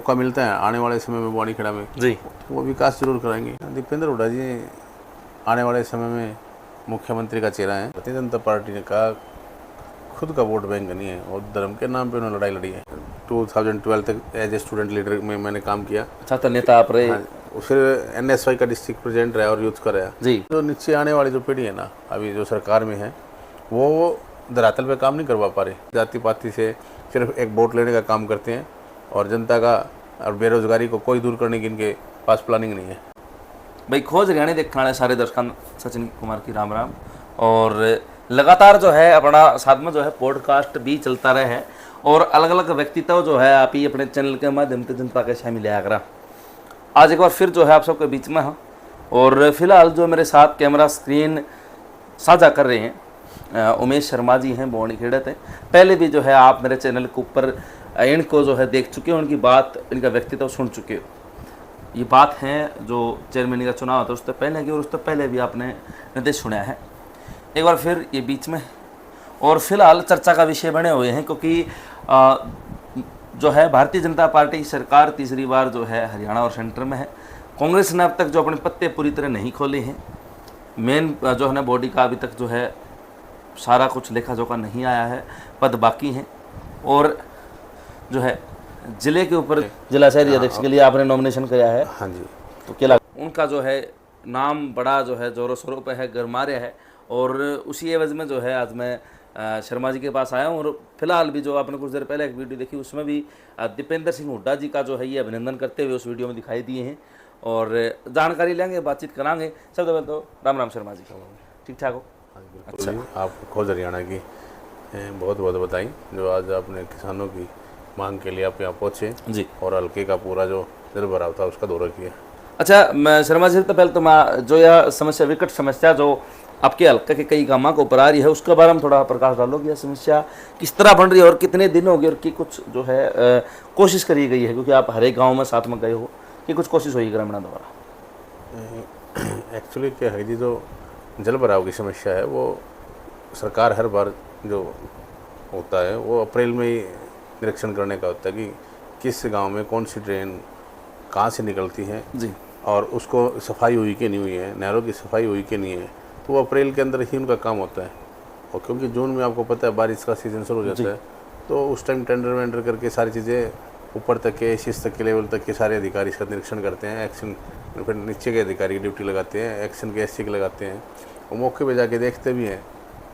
मौका मिलता है आने वाले समय में बवानीखेड़ा में जी, तो वो विकास जरूर कराएंगे। दीपेंद्र हुड्डा जी आने वाले समय में मुख्यमंत्री का चेहरा है। भारतीय जनता पार्टी ने कहा खुद का वोट बैंक नहीं है और धर्म के नाम पे उन्होंने लड़ाई लड़ी है। 2012 तक एज ए स्टूडेंट लीडर में मैंने काम किया। छात्र नेता आप रहे। हाँ, फिर NSY का डिस्ट्रिक्ट प्रेसिडेंट रहा और यूथ का रहा जी, जो नीचे आने वाली जो पीढ़ी है ना अभी जो सरकार में है वो धरातल पे काम नहीं करवा पा रहे। जाति पाति से सिर्फ एक वोट लेने का काम करते हैं और जनता का और बेरोजगारी को कोई दूर करने की इनके पास प्लानिंग नहीं है। भाई खोज हरियाणा देखने वाले सारे दर्शकों सचिन कुमार की राम राम। और लगातार जो है अपना साथ में जो है पॉडकास्ट भी चलता रहे है और अलग अलग व्यक्तित्व जो है आप ही अपने चैनल के माध्यम से जनता के शामिल लिया करा। आज एक बार फिर जो है आप सबके बीच में हाँ और फिलहाल जो मेरे साथ कैमरा स्क्रीन साझा कर रहे हैं उमेश शर्मा जी हैं, बवानीखेड़ा थे। पहले भी जो है आप मेरे चैनल के ऊपर इनको जो है देख चुके हो, उनकी बात इनका व्यक्तित्व सुन चुके हो। ये बात है जो चेयरमैन का चुनाव था उससे पहले की और उससे पहले भी आपने निर्देश सुना है। एक बार फिर ये बीच में और फिलहाल चर्चा का विषय बने हुए हैं क्योंकि जो है भारतीय जनता पार्टी की सरकार तीसरी बार जो है हरियाणा और सेंटर में है। कांग्रेस ने अब तक जो अपने पत्ते पूरी तरह नहीं खोले हैं। मेन जो है ना बॉडी का अभी तक जो है सारा कुछ लेखा जोखा नहीं आया है, पद बाकी हैं। और जो है जिले के ऊपर जिला शहरी अध्यक्ष के लिए आपने नॉमिनेशन किया है। हाँ जी, तो क्या लगा उनका जो है नाम बड़ा जो है जोरों शोरों पे है, गरमा रहा है। और उसी एवज में जो है आज मैं शर्मा जी के पास आया हूँ। और फिलहाल भी जो आपने कुछ देर पहले एक वीडियो देखी उसमें भी दीपेंद्र सिंह हुड्डा जी का जो है ये अभिनंदन करते हुए उस वीडियो में दिखाई दिए हैं और जानकारी लेंगे, बातचीत कराएंगे। सबसे पहले तो राम राम शर्मा जी, ठीक ठाक हो? अच्छा, आप खोज हरियाणा की बहुत बहुत बधाई जो आज आपने किसानों की मांग के लिए आप यहाँ पहुँचे जी और हल्के का पूरा जो जल भराव था उसका दौरा किया। अच्छा, मैं शर्मा जी तो पहले तो मैं जो यह समस्या विकट समस्या जो आपके हल्का के कई गांवों को ऊपर आ रही है उसके बारे में थोड़ा प्रकाश डालोगे। यह समस्या किस तरह बन रही है और कितने दिन हो गए और की कुछ जो है कोशिश करी गई है क्योंकि आप हर एक गाँव में साथ में गए हो कि कुछ कोशिश हुई ग्रामीणों द्वारा? एक्चुअली क्या है जी, जो जल भराव की समस्या है वो सरकार हर बार जो होता है वो अप्रैल में ही निरीक्षण करने का होता है कि किस गांव में कौन सी ड्रेन कहाँ से निकलती है जी और उसको सफाई हुई कि नहीं हुई है, नहरों की सफाई हुई कि नहीं है। तो वो अप्रैल के अंदर ही उनका काम होता है। और क्योंकि जून में आपको पता है बारिश का सीज़न शुरू हो जाता है तो उस टाइम टेंडर वेंडर करके सारी चीज़ें ऊपर तक के शीर्ष तक के लेवल तक के सारे अधिकारी इसका निरीक्षण करते हैं। एक्शन फिर नीचे के अधिकारी की ड्यूटी लगाते हैं, एक्शन के SC के लगाते हैं और मौके पे जाके देखते भी हैं।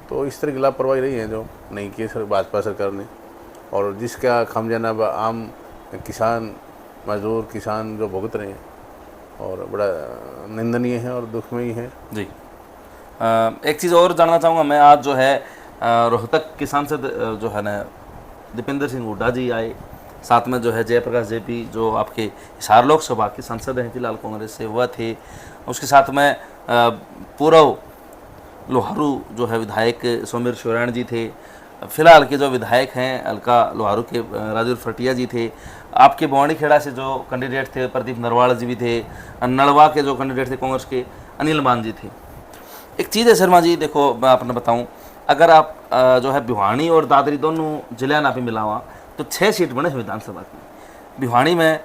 तो इस तरह की लापरवाही रही है जो नहीं की भाजपा सरकार ने और जिसका खामियाजा अब आम किसान मजदूर किसान जो भुगत रहे हैं और बड़ा निंदनीय है और दुखमयी है जी। एक चीज़ और जानना चाहूँगा मैं, आज जो है रोहतक के सांसद जो है ना दीपेंद्र सिंह हुड्डा जी आए, साथ में जो है जयप्रकाश JP जो आपके हिसार लोकसभा के सांसद हैं फिलहाल कांग्रेस से, वह थे। उसके साथ में पूर्व लोहारू जो है विधायक सौम्य शिवरायण जी थे। फिलहाल के जो विधायक हैं हल्का लोहारू के राजू फटिया जी थे। आपके बवानीखेड़ा से जो कैंडिडेट थे प्रदीप नरवाल जी भी थे। नलवा के जो कैंडिडेट थे कांग्रेस के अनिल मान जी थे। एक चीज़ है शर्मा जी, देखो मैं आपने बताऊं, अगर आप जो है भिवानी और दादरी दोनों जिले ना भी मिला हुआ तो 6 सीट बने विधानसभा की। भिवानी में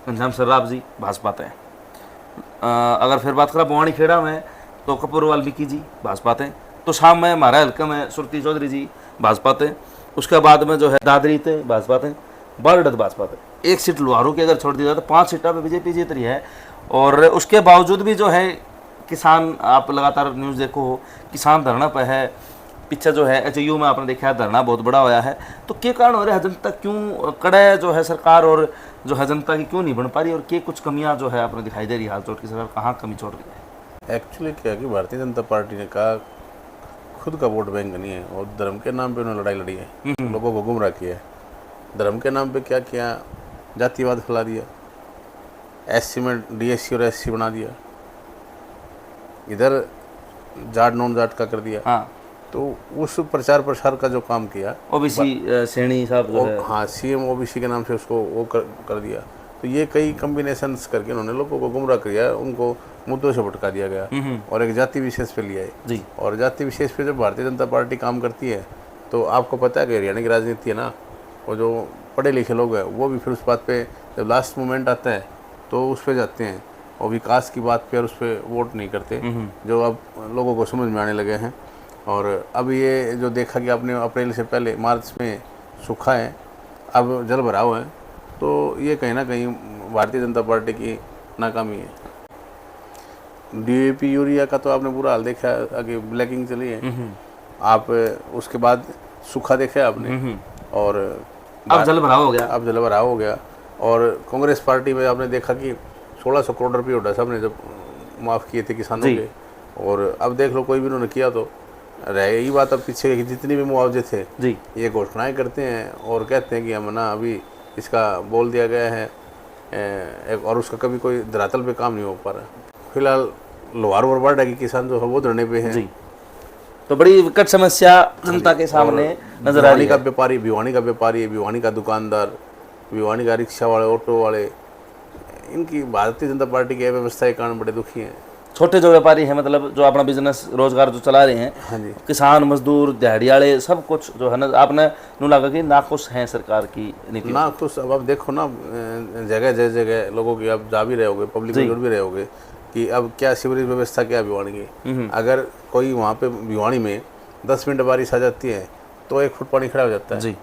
घनश्याम सर्राफ जी भाजपा थे। अगर फिर बात करें बवानीखेड़ा में तो कपूर वाल्मीकि जी भाजपा थे। तो शाम में हमारे हल्के में सुरती चौधरी जी भाजपा थे। उसके बाद में जो है दादरी थे भाजपा थे, बारडत भाजपा थे। 1 सीट लोहारू की अगर छोड़ दी जाए तो 5 सीटों पर BJP जीत रही है। और उसके बावजूद भी जो है किसान, आप लगातार न्यूज़ देखो हो, किसान धरना पर है। पीछे जो है HU में आपने देखा है धरना बहुत बड़ा होया है। तो क्या कारण हो रहा है, जनता क्यों कड़े जो है सरकार और जो है जनता की क्यों नहीं बन पा रही और क्या कुछ कमियां जो है आपने दिखाई दे रही है हाथ जोड़ की सरकार कहाँ कमी छोड़ रही है? एक्चुअली क्या है कि भारतीय जनता पार्टी ने कहा खुद का वोट बैंक नहीं है और धर्म के नाम पे उन्होंने लड़ाई लड़ी है, लोगों को गुमराह किया है। धर्म के नाम पे क्या किया, जातिवाद फैला दिया, SC में DSC और SC बना दिया, इधर जाट नॉन जाट का कर दिया। हाँ, तो उस प्रचार प्रसार का जो काम किया OBC सैनी साहब जो है, हाँ CM OBC के नाम से उसको वो कर दिया। तो ये कई कम्बिनेशंस करके उन्होंने लोगों को गुमराह किया, उनको मुद्दों से भटका दिया गया और एक जाति विशेष पे लिया है जी। और जाति विशेष पे जब भारतीय जनता पार्टी काम करती है तो आपको पता है कि हरियाणा की राजनीति है ना, वो जो पढ़े लिखे लोग हैं वो भी फिर उस बात पे जब लास्ट मोमेंट आता है तो उस पर जाते हैं और विकास की बात पे और उस पर वोट नहीं करते, जो अब लोगों को समझ में आने लगे हैं। और अब ये जो देखा कि आपने अप्रैल से पहले मार्च में सूखा है, अब जल भराव है, तो ये कहीं ना कहीं भारतीय जनता पार्टी की नाकामी है। DAP यूरिया का तो आपने बुरा हाल देखा, आगे ब्लैकिंग चली है, आप उसके बाद सूखा देखा आपने, और अब जल भराव हो गया। अब जल भराव हो गया। और कांग्रेस पार्टी में आपने देखा कि 1600 करोड़ रुपये उड़ा साहब ने जब माफ़ किए थे किसानों के, और अब देख लो कोई भी उन्होंने किया तो रह यही बात। अब पीछे की जितनी भी मुआवजे थे जी, ये घोषणाएं करते हैं और कहते हैं कि हम ना अभी इसका बोल दिया गया है और उसका कभी कोई धरातल पे काम नहीं हो पा रहा। फिलहाल लोहार और बाडा की किसान जो है वो धरने पे हैं। जी, तो बड़ी विकट समस्या जनता के सामने नजर आ रही का है। व्यापारी, भिवानी का व्यापारी, भिवानी का दुकानदार, भिवानी का रिक्शा वाले, ऑटो वाले, इनकी भारतीय जनता पार्टी की अव्यवस्था के कारण बड़े दुखी हैं। छोटे जो व्यापारी हैं, मतलब जो अपना बिजनेस रोजगार जो चला रहे हैं, हाँ जी, किसान मजदूर दिहाड़ियाड़े सब कुछ जो है ना, आपने नू लगा कि नाखुश हैं सरकार की नीति ना कुछ। अब आप देखो ना जगह जगह लोगों की आप जा भी रहे होगे, पब्लिक में जुड़ भी रहे होगे कि अब क्या सीवरेज व्यवस्था क्या है भिवानी की। अगर कोई वहाँ पे भिवानी में 10 मिनट बारिश आ जाती है तो 1 फुट पानी खड़ा हो जाता है। जी।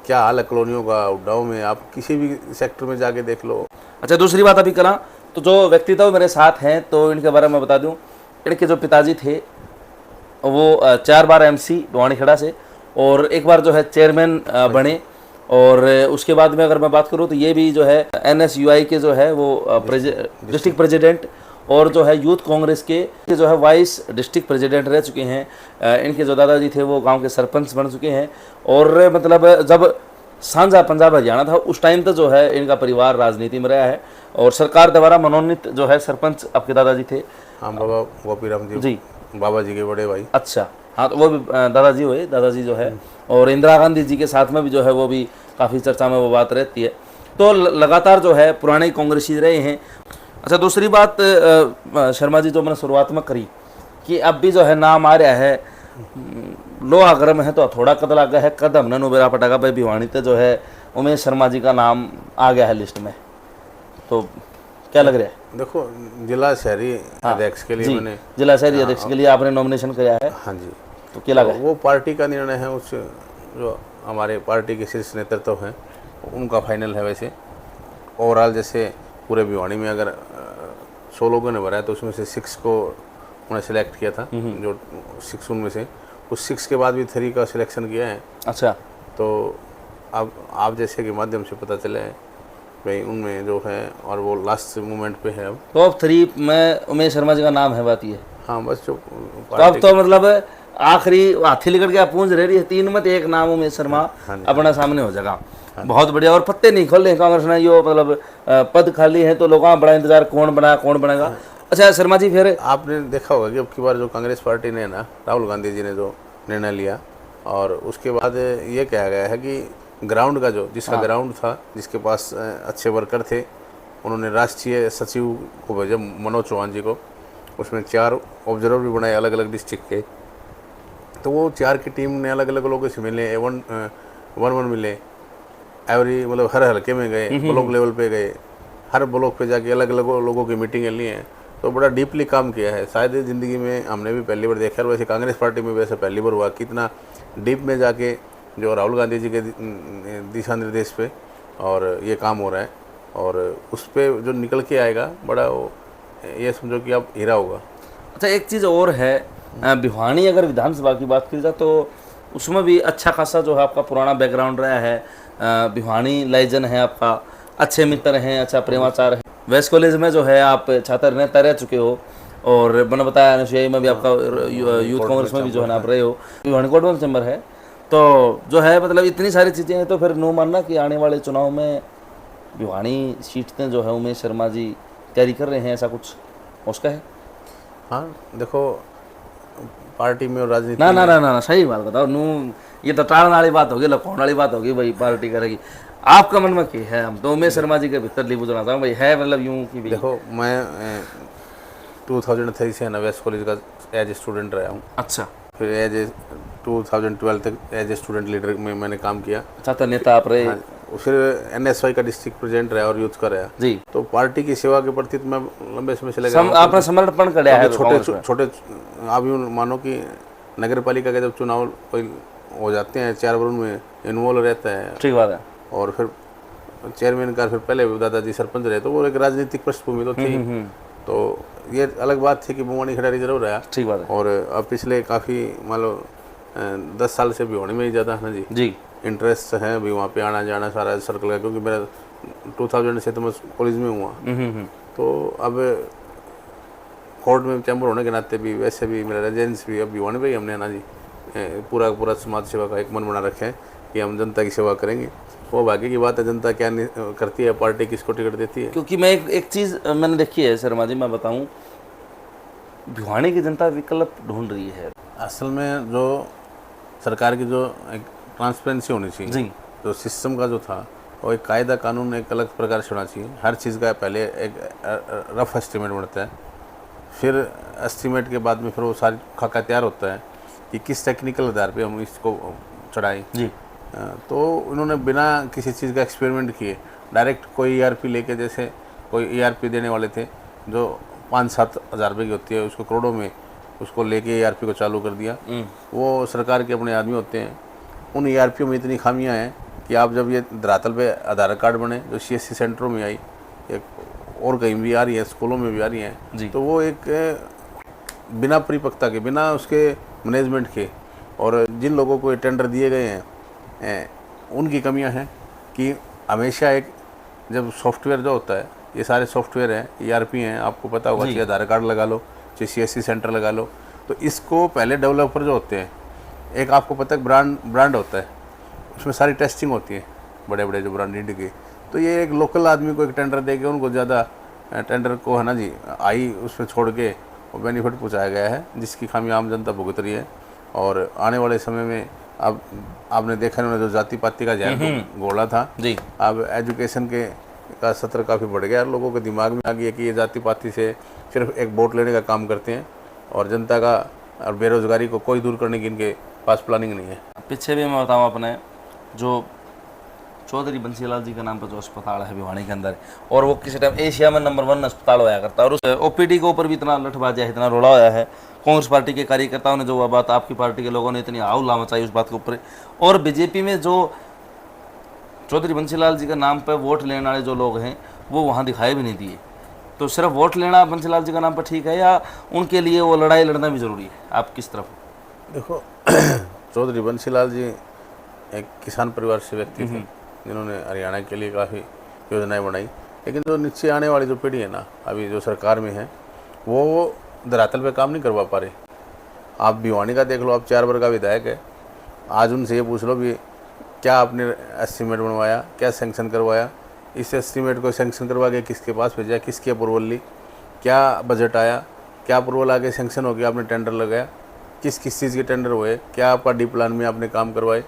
क्या हाल है कॉलोनियों का, उड्डाओं में, आप किसी भी सेक्टर में जाके देख लो। अच्छा, दूसरी बात अभी करा तो जो व्यक्तित्व मेरे साथ हैं तो इनके बारे में बता दूं, इनके जो पिताजी थे वो 4 बार MC भिवानी खेड़ा से और 1 बार जो है चेयरमैन बने, और उसके बाद में अगर मैं बात करूं तो ये भी जो है NSUI के जो है वो डिस्ट्रिक्ट प्रेसिडेंट और जो है यूथ कांग्रेस के जो है वाइस डिस्ट्रिक्ट प्रेसिडेंट रह चुके हैं। इनके जो दादाजी थे वो गांव के सरपंच बन चुके हैं, और मतलब जब सांझा पंजाब हरियाणा था उस टाइम तक जो है इनका परिवार राजनीति में रहा है, और सरकार द्वारा मनोनीत जो है सरपंच आपके दादाजी थे। हाँ, बाबा गोपीराम जी, बाबा जी के बड़े भाई। अच्छा, हाँ, तो वो भी दादाजी हुए, दादाजी जो है, और इंदिरा गांधी जी के साथ में भी जो है वो भी काफ़ी चर्चा में वो बात रहती है। तो लगातार जो है पुराने कांग्रेसी रहे हैं। अच्छा, दूसरी बात शर्मा जी जो मैंने शुरुआत में करी कि अब भी जो है नाम आ रहा है, लोहा गर्म है तो थोड़ा कद लगा है, कद हमने नुबेरा पटाखा भाई भिवानी तो जो है उमेश शर्मा जी का नाम आ गया है लिस्ट में, तो क्या लग रहा है? देखो, जिला शहरी अध्यक्ष के लिए मैंने, जिला शहरी अध्यक्ष के लिए आपने नॉमिनेशन किया है। हाँ जी, तो क्या लगा? वो पार्टी का निर्णय है, उस जो हमारे पार्टी के शीर्ष नेतृत्व है उनका फाइनल है। वैसे ओवरऑल जैसे पूरे भिवानी में अगर 100 लोगों ने भरा है तो उसमें से 6 को उन्होंने सिलेक्ट किया था, जो 6 उनमें से उस 6 के बाद भी 3 का सिलेक्शन किया है। अच्छा, तो अब आप जैसे के माध्यम से पता चला है भाई उनमें जो है, और वो लास्ट मोमेंट पे है। अब टॉप 3 में उमेश शर्मा जी का नाम है, बात ये। हाँ, बस जो तो अब तो मतलब आखिरी हाथी लेकर के आप पूंछ रही है 3 में तो 1 नाम उमेश शर्मा अपना सामने हो जाएगा। बहुत बढ़िया, और पत्ते नहीं खोल रहे कांग्रेस ने, यो मतलब पद खाली है तो लोगों का बड़ा इंतजार कौन बनेगा। अच्छा शर्मा जी, फिर आपने देखा होगा कि अब की बार जो कांग्रेस पार्टी ने ना, राहुल गांधी जी ने जो निर्णय लिया, और उसके बाद ये कहा गया है कि ग्राउंड का जो जिसका ग्राउंड था, जिसके पास अच्छे वर्कर थे, उन्होंने राष्ट्रीय सचिव को भेजा, मनोज चौहान जी को। उसमें 4 ऑब्जर्वर भी बनाए अलग अलग डिस्ट्रिक्ट के। तो वो 4 की टीम ने अलग अलग लोगों से मिले, 1-1 मिले, एवरी मतलब हर हल्के में गए, ब्लॉक लेवल पे गए, हर ब्लॉक पे जाके अलग अलग लोगों की मीटिंगें ली हैं। तो बड़ा डीपली काम किया है, शायद ज़िंदगी में हमने भी पहली बार देखा है। वैसे कांग्रेस पार्टी में वैसे पहली बार हुआ कितना डीप में जाके जो राहुल गांधी जी के दिशा निर्देश पे और ये काम हो रहा है, और उस पर जो निकल के आएगा बड़ा वो, ये समझो कि आप हीरा होगा। अच्छा, एक चीज़ और है, भिवानी अगर विधानसभा की बात की जाए तो उसमें भी अच्छा खासा जो है आपका पुराना बैकग्राउंड रहा है। भिवानी लाइजन है आपका, अच्छे मित्र हैं, अच्छा प्रेमाचार है। वेस्ट कॉलेज में जो है आप छात्र नेता रह चुके हो, और मैंने बताया NSUI में भी आपका यूथ कांग्रेस में भी जो है ना आप रहे हो। भिवानी कोर्ट में चैम्बर है, तो जो है मतलब इतनी सारी चीज़ें हैं। तो फिर नो मानना कि आने वाले चुनाव में भिवानी सीटें जो है उमेश शर्मा जी तैयारी कर रहे हैं, ऐसा कुछ उसका है? हाँ, देखो पार्टी में और राजनीति ना सही बात बताओ नू, ये तो टालने वाली बात होगी, लखोण वाली बात होगी, भाई पार्टी करेगी। आपका मन में क्या है? हम तो उमेश शर्मा जी के भीतर ली बुझना चाहूँ भाई, है मतलब यूँ कि देखो, मैं 2003 से वेस्ट कॉलेज का एज ए स्टूडेंट रहा हूँ। अच्छा, फिर एज ए 2012 तक एज ए स्टूडेंट लीडर में मैंने काम किया। छात्र नेता आप रहे। हाँ, फिर NSY का डिस्ट्रिक्ट प्रेसिडेंट रहा और यूथ का रहा। जी। तो पार्टी की सेवा के प्रति तो मैं लंबे समय से लगा हूं। आपने समर्पण कराया है छोटे आप यूँ मानो कि नगर पालिका के जब चुनाव कोई हो जाते हैं, 4 बार उनमें इन्वॉल्व रहता है। ठीक बात है। और फिर चेयरमैन का फिर पहले दादाजी सरपंच रहे, तो वो एक राजनीतिक पृष्ठभूमि तो थी। तो ये अलग बात थी कि भिवानी खिडारी जरूर रहा। ठीक बात है। और अब पिछले काफ़ी मान लो 10 साल से भिवानी में ही ज़्यादा है ना जी इंटरेस्ट है अभी वहाँ पे आना जाना सारा सर्कल का, क्योंकि मेरा 2000 से तो मैं कॉलेज में हुआ। तो अब कोर्ट में चैम्बर होने के नाते भी वैसे भी मेरा रेजिडेंस भी अब भिवानी पे ही हमने ना जी पूरा समाज सेवा का एक मन बना रखे हैं कि हम जनता की सेवा करेंगे। वो बाकी की बात है, जनता क्या करती है, पार्टी किसको टिकट देती है। क्योंकि मैं एक चीज़ मैंने देखी है शर्मा जी, मैं बताऊं, भिवानी की जनता विकल्प ढूंढ रही है। असल में जो सरकार की जो एक ट्रांसपेरेंसी होनी चाहिए जी। जो सिस्टम का जो था वो एक कायदा कानून एक अलग प्रकार से होना चाहिए। हर चीज़ का पहले एक रफ एस्टीमेट बनता है, फिर एस्टीमेट के बाद में फिर वो सारी खाका तैयार होता है कि किस टेक्निकल आधार पे हम इसको चढ़ाएं। जी। तो उन्होंने बिना किसी चीज़ का एक्सपेरिमेंट किए डायरेक्ट कोई ERP लेके, जैसे कोई ERP देने वाले थे जो 5-7 हज़ार रुपये की होती है, उसको करोड़ों में उसको लेके ERP को चालू कर दिया। वो सरकार के अपने आदमी होते हैं। उन ERP में इतनी खामियां हैं कि आप जब ये धरातल पे आधार कार्ड बने, जो CSC सेंटरों में आई, एक और कहीं भी आ रही है, स्कूलों में भी आ रही है, तो वो एक बिना परिपक्वता के, बिना उसके मैनेजमेंट के, और जिन लोगों को ये टेंडर दिए गए हैं उनकी कमियां हैं कि हमेशा एक जब सॉफ्टवेयर जो होता है, ये सारे सॉफ्टवेयर हैं, ERP हैं, आपको पता होगा, चाहे आधार कार्ड लगा लो, चाहे CSC सेंटर लगा लो, तो इसको पहले डेवलपर जो होते हैं, एक आपको पता है ब्रांड होता है, उसमें सारी टेस्टिंग होती है, बड़े बड़े जो ब्रांडेड की। तो ये एक लोकल आदमी को एक टेंडर दे के उनको ज़्यादा टेंडर को है ना जी आई उसमें छोड़ के वो बेनिफिट पहुँचाया गया है, जिसकी खामी आम जनता भुगत रही है। और आने वाले समय में अब आपने देखा उन्होंने जो जाति पाति का जहर घोला था जी, अब एजुकेशन के का सत्र काफ़ी बढ़ गया, लोगों के दिमाग में आ गया कि ये जाति पाति से सिर्फ एक वोट लेने का काम करते हैं और जनता का और बेरोजगारी को कोई दूर करने की इनके पास प्लानिंग नहीं है। पीछे भी मैं बताऊँ अपने जो चौधरी बंसीलाल जी के नाम पर जो अस्पताल है भिवानी के अंदर, और वो किसी टाइम एशिया में नंबर 1 अस्पताल होया करता है, और उस OPD के ऊपर भी इतना लठबाजी है, इतना रोड़ा होया है। कांग्रेस पार्टी के कार्यकर्ताओं ने जो बात, आपकी पार्टी के लोगों ने इतनी आउला मचाई उस बात के ऊपर, और बीजेपी में जो चौधरी बंसीलाल जी के नाम पर वोट लेने वाले जो लोग हैं वो वहाँ दिखाई भी नहीं दिए। तो सिर्फ वोट लेना बंसीलाल जी का नाम पर ठीक है, या उनके लिए वो लड़ाई लड़ना भी ज़रूरी है? आप किस तरफ? देखो चौधरी बंसीलाल जी एक किसान परिवार से व्यक्ति थे जिन्होंने हरियाणा के लिए काफ़ी योजनाएं बनाई, लेकिन जो नीचे आने वाली जो पीढ़ी है ना, अभी जो सरकार में है, वो धरातल पे काम नहीं करवा पा रही। आप भिवानी का देख लो, आप 4 वर्ग का विधायक है, आज उनसे ये पूछ लो भी क्या आपने एस्टीमेट बनवाया, क्या सेंक्शन करवाया, इस एस्टीमेट को सेंक्शन करवा के किसके पास भेजा, किसकी अप्रूवल ली, क्या बजट आया, क्या अप्रूवल आगे सेंक्शन हो गया, आपने टेंडर लगाया, किस किस चीज़ के टेंडर हुए, क्या आपका डी प्लान में आपने काम करवाए,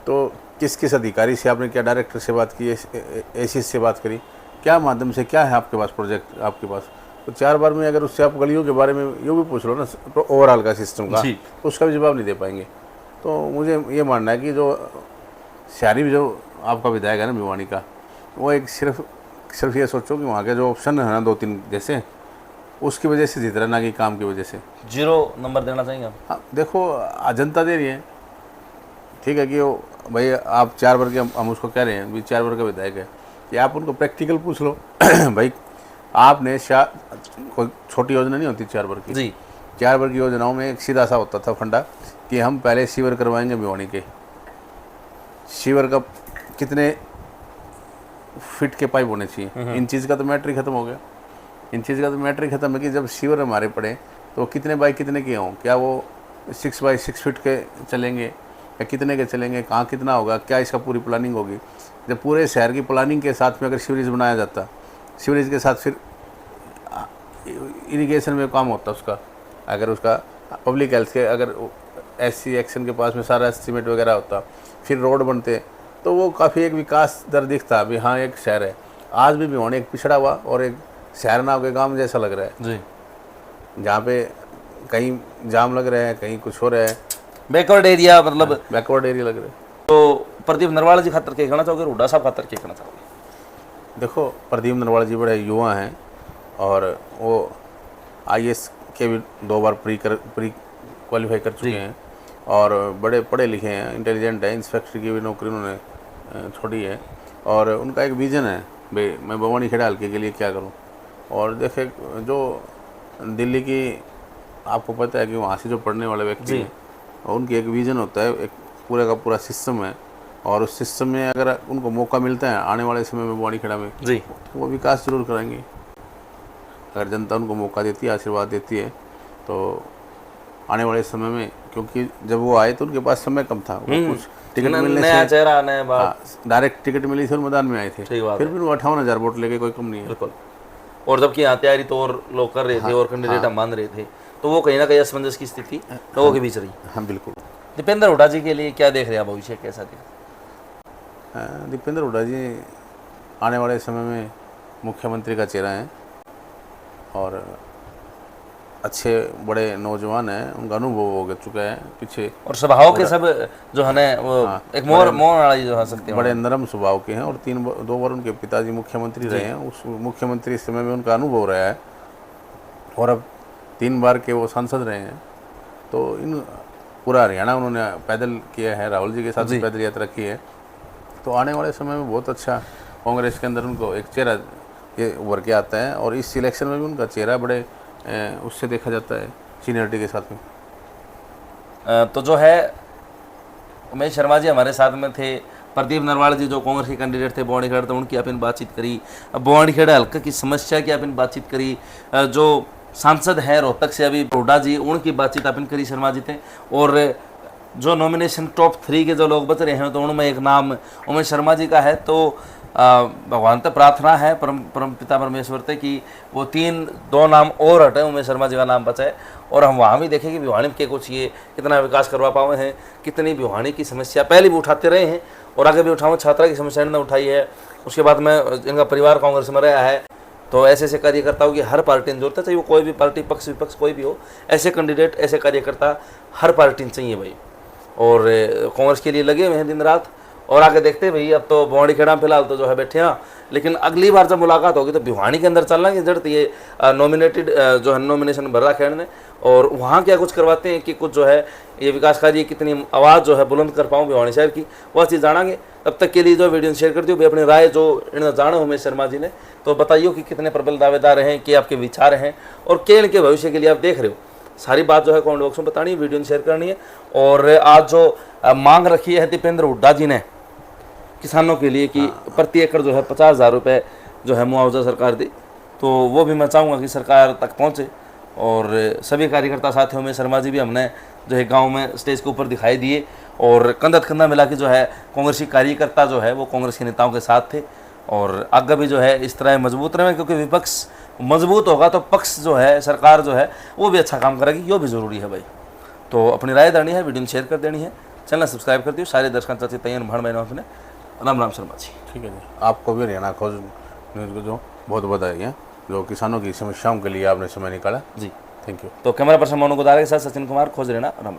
तो किस किस अधिकारी से आपने, क्या डायरेक्टर से बात की, एसीएस से बात करी, क्या माध्यम से, क्या है आपके पास प्रोजेक्ट आपके पास। तो 4 बार में अगर उससे आप गलियों के बारे में यूँ भी पूछ लो ना, तो ओवरऑल का सिस्टम का, तो उसका भी जवाब नहीं दे पाएंगे। तो मुझे ये मानना है कि जो शहरी जो आपका विधायक है ना भिवानी का, वो एक सिर्फ ये सोचो कि वहाँ के जो ऑप्शन है ना 2-3 जैसे, उसकी वजह से जीत रहा, ना कि काम की वजह से। 0 नंबर देना चाहेंगे आप? हाँ, देखो जनता दे रही है, ठीक है कि वो भाई आप 4 वर्ग के, हम उसको कह रहे हैं भी 4 वर्ग का विधायक है, कि आप उनको प्रैक्टिकल पूछ लो भाई आपने कोई छोटी योजना नहीं होती 4 वर्ग की जी। 4 वर्ग की योजनाओं में एक सीधा सा होता था फंडा कि हम पहले सीवर करवाएंगे भिवानी के, सीवर का कितने फिट के पाइप होने चाहिए, इन चीज़ का तो मैटर ही खत्म हो गया। इन चीज़ का तो मैटर ही खत्म है कि जब सीवर हमारे पड़े तो कितने बाई कितने के हों, क्या वो 6 बाई 6 फीट के चलेंगे या कितने के चलेंगे, कहाँ कितना होगा, क्या इसका पूरी प्लानिंग होगी। जब पूरे शहर की प्लानिंग के साथ में अगर सीवरेज बनाया जाता, सीवरेज के साथ फिर इरिगेशन में काम होता उसका, अगर उसका पब्लिक हेल्थ के अगर SC एक्शन के पास में सारा एस्टीमेट वगैरह होता, फिर रोड बनते, तो वो काफ़ी एक विकास दर दिखता अभी। हाँ, एक शहर है, आज भी भिवानी एक पिछड़ा हुआ और एक शहर ना के गाँव जैसा लग रहा है जी, जहाँ पे कहीं जाम लग रहे हैं, कहीं कुछ हो रहा है, बैकवर्ड एरिया, मतलब बैकवर्ड एरिया लग रहा है। तो प्रदीप नरवाल जी खातर क्या कहना चाहोगे, हुड्डा साहब खातर क्या कहना चाहोगे? देखो, प्रदीप नरवाल जी बड़े युवा हैं और वो IAS के भी 2 बार प्री क्वालिफाई कर चुके हैं और बड़े पढ़े लिखे हैं, इंटेलिजेंट है। इंस्पेक्टर की भी नौकरी उन्होंने छोड़ी है और उनका एक विज़न है भाई मैं भवानी खेड़ा हल्के के लिए क्या करूं। और देखे जो दिल्ली की आपको पता है कि वहाँ से जो पढ़ने वाले व्यक्ति हैं उनकी एक विज़न होता है, एक पूरा का पूरा सिस्टम है और उस सिस्टम में अगर उनको मौका मिलता है आने वाले समय में भवानी खेड़ा में जी, तो वो विकास जरूर करेंगे। अगर जनता उनको मौका देती है, आशीर्वाद देती है तो आने वाले समय में, क्योंकि जब वो आए तो उनके पास समय कम था, वो कुछ टिकट मिलने नया से चेहरा, नया बात, डायरेक्ट टिकट मिली थी और मैदान में आए थे, सही बात फिर भी वो 58,000 वोट लेके कोई कम नहीं है। बिल्कुल। और जबकि यहाँ तैयारी तो और लोग कर रहे थे और कैंडिडेट हम मान रहे थे, तो वो कहीं ना कहीं असमंजस की स्थिति लोगों के बीच रही। हाँ बिल्कुल। दीपेंद्र हुड्डा जी के लिए क्या देख रहे हैं भविष्य, कैसा देख? दीपेंद्र हुड्डा जी आने वाले समय में मुख्यमंत्री का चेहरा है और अच्छे बड़े नौजवान हैं, उनका अनुभव हो चुका है पीछे और स्वभाव के सब जो है ना वो एक मोर वाली जो है सकते हैं, बड़े नरम स्वभाव के हैं और 2 बार उनके पिताजी मुख्यमंत्री रहे हैं। उस मुख्यमंत्री समय में उनका अनुभव रहा है और अब 3 बार के वो सांसद रहे हैं। तो इन पूरा हरियाणा उन्होंने पैदल किया है, राहुल जी के साथ भी पैदल यात्रा की है। तो आने वाले समय में बहुत अच्छा कांग्रेस के अंदर उनको एक चेहरा ये उभर के आता है और इस इलेक्शन में भी उनका चेहरा बड़े उससे देखा जाता है सीनियरिटी के साथ में। तो जो है उमेश शर्मा जी हमारे साथ में थे, प्रदीप नरवाल जी जो कांग्रेस के कैंडिडेट थे भवानी खेड़ा, तो उनकी अपन बातचीत करी, भवानी खेड़ा हल्का की समस्या की अपन बातचीत करी, जो सांसद है रोहतक से अभी हुड्डा जी उनकी बातचीत अपन करी शर्मा जी थे। और जो नॉमिनेशन टॉप 3 के जो लोग बच रहे हैं तो उनमें एक नाम उमेश शर्मा जी का है। तो भगवान तक प्रार्थना है परम पिता परमेश्वर से कि वो 2 नाम और हटे, उमेश शर्मा जी का नाम बचा है और हम वहाँ भी देखें कि भिवानी के कुछ ये कितना विकास करवा पाए हैं, कितनी भिवानी की समस्या पहले भी उठाते रहे हैं और आगे भी उठाऊँ। छात्रा की समस्या इन्होंने उठाई है, उसके बाद में इनका परिवार कांग्रेस में रहा है। तो ऐसे ऐसे कार्यकर्ताओं की हर पार्टी ने जरूरत है, चाहे वो कोई भी पार्टी पक्ष विपक्ष कोई भी हो, ऐसे कैंडिडेट ऐसे कार्यकर्ता हर पार्टी ने चाहिए भाई। और कांग्रेस के लिए लगे हुए हैं दिन रात और आगे देखते हैं भाई। अब तो भवानी खेड़ा में फिलहाल तो जो है बैठे हैं, लेकिन अगली बार जब मुलाकात होगी तो भिवानी के अंदर चलना की जरूरत ये नॉमिनेटेड जो है नॉमिनेशन भर रहा खेड़ ने और वहाँ क्या कुछ करवाते हैं कि कुछ जो है ये विकास कार्य कितनी आवाज़ जो है बुलंद कर पाऊँ भिवानी शहर की, वह चीज़ जानेंगे। तब तक के लिए जो वीडियो शेयर कर दियो भाई, अपनी राय जो इन्हें जाना उमेश शर्मा जी ने, तो बताइए कि कितने प्रबल दावेदार हैं, क्या आपके विचार हैं और क्या इनके भविष्य के लिए आप देख रहे हो। सारी बात जो है कमेंट बॉक्स में बतानी है, वीडियो शेयर करनी है। और आज जो मांग रखी है दीपेंद्र हुड्डा जी ने किसानों के लिए कि प्रति एकड़ जो है 50,000 रुपये जो है मुआवजा सरकार दी, तो वो भी मैं चाहूँगा कि सरकार तक पहुँचे। और सभी कार्यकर्ता साथियों में शर्मा जी भी हमने जो है गांव में स्टेज के ऊपर दिखाई दिए और कंधा कंधा मिला के जो है कांग्रेसी कार्यकर्ता जो है वो कांग्रेस के नेताओं के साथ थे और आगे भी जो है इस तरह मजबूत रहे, क्योंकि विपक्ष मजबूत होगा तो पक्ष जो है सरकार जो है वो भी अच्छा काम करेगी, ये भी ज़रूरी है भाई। तो अपनी राय देनी है, वीडियो शेयर कर देनी है, चैनल सब्सक्राइब कर दियो। सारे दर्शकों से तैयार भण मैंने अपने राम राम शर्मा जी। ठीक है जी, आपको भी हरियाणा खोज न्यूज़ को जो बहुत बधाई है, जो किसानों की समस्याओं के लिए आपने समय निकाला जी, थैंक यू। तो कैमरा पर्सन मोनू गोदारे के साथ सचिन कुमार, खोज रहना, राम।